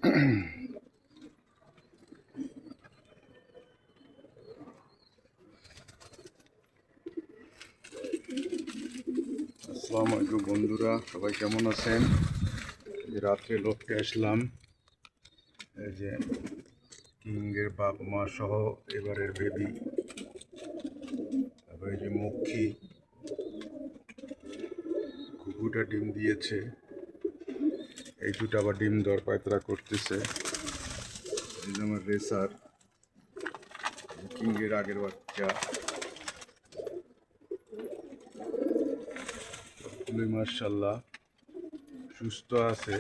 আসসালামু আলাইকুম বন্ধুরা, সবাই কেমন আছেন? রাত্রে লফটে আসলাম। এই যে কিংয়ের বাপ মা সহ এবারের বেবি, তারপরে এই যে মক্ষী ঘুঘুটা ডিম দিয়েছে। এই দুটো আবার ডিম দেওয়ার পায়তারা করতেছে। এই যে আমার রেসার কিংয়ের আগের বাচ্চা, মার্শাল্লাহ সুস্থ আছে।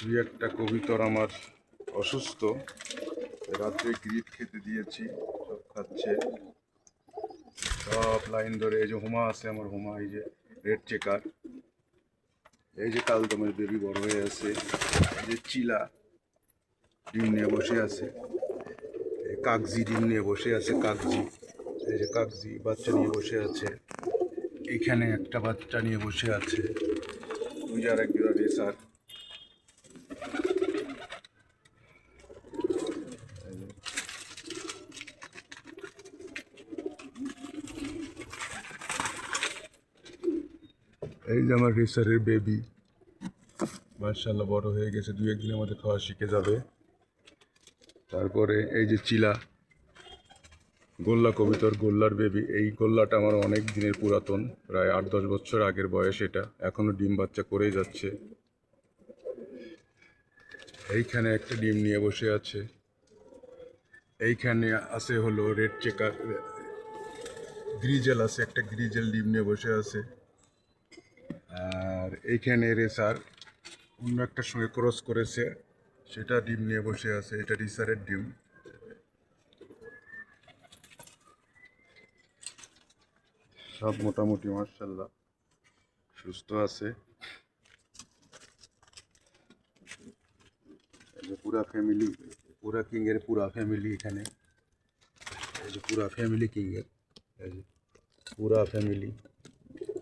দুই একটা কবিতর আমার অসুস্থ, রাত্রে গ্রিট খেতে দিয়েছি, সব খাচ্ছে, সব লাইন ধরে। এই যে হুমা আছে আমার হুমা, এই যে রেড চেকার, এই যে কালদমের বেবি বড় হয়ে আছে, এই যে চিলা ডিম নিয়ে বসে আছে, কাগজি ডিম নিয়ে বসে আছে, কাগজি, এই যে কাগজি বাচ্চা নিয়ে বসে আছে, এইখানে একটা বাচ্চা নিয়ে বসে আছে, ওই যে আরেক জোড়া রেসার। এই যে আমার রেসারের বেবি, মার্শাল্লাহ বড় হয়ে গেছে, দু একদিনের মধ্যে খাওয়া শিখে যাবে। তারপরে এই যে চিলা গোল্লা কবিতর, গোল্লার বেবি। এই গোল্লাটা আমার অনেক দিনের পুরাতন, প্রায় 8-10 বছর আগের বয়স, এটা এখনো ডিম বাচ্চা করেই যাচ্ছে। এইখানে একটা ডিম নিয়ে বসে আছে, এইখানে আছে হলো রেড চেকার, গ্রিজেল আছে, একটা গ্রিজেল ডিম নিয়ে বসে আছে। আর এইখানে রেসার অন্য একটার সঙ্গে ক্রস করেছে, সেটা ডিম নিয়ে বসে আছে, এটা রিসারের ডিম। সব মোটামুটি মার্শাল্লাহ সুস্থ আছে। এই যে পুরা ফ্যামিলি, পুরা কিংয়ের পুরা ফ্যামিলি এখানে, এই যে পুরা ফ্যামিলি কিংয়ের, এই যে পুরা ফ্যামিলি,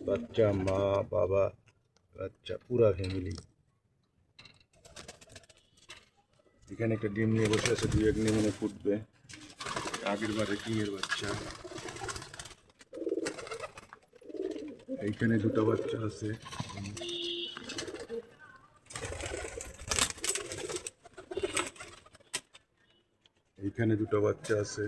বাচ্চা, মা, বাবা, বাচ্চা, পুরা ফ্যামিলি। এখানে একটা ডিম নিয়ে বসে আছে, 2-1 দিনে মনে ফুটবে, আগের বারে কিংয়ের বাচ্চা। এইখানে দুটো বাচ্চা আছে, এইখানে দুটো বাচ্চা আছে,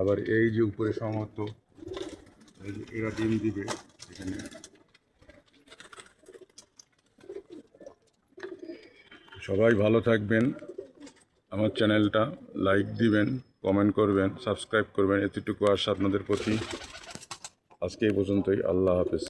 আবার এই যে উপরে সমস্ত, এই যে এরা ডিম দিবে এখানে। সবাই ভালো থাকবেন, আমার চ্যানেলটা লাইক দিবেন, কমেন্ট করবেন, সাবস্ক্রাইব করবেন, এতটুকু আশা আপনাদের প্রতি। আজকে এই পর্যন্তই, আল্লাহ হাফেজ।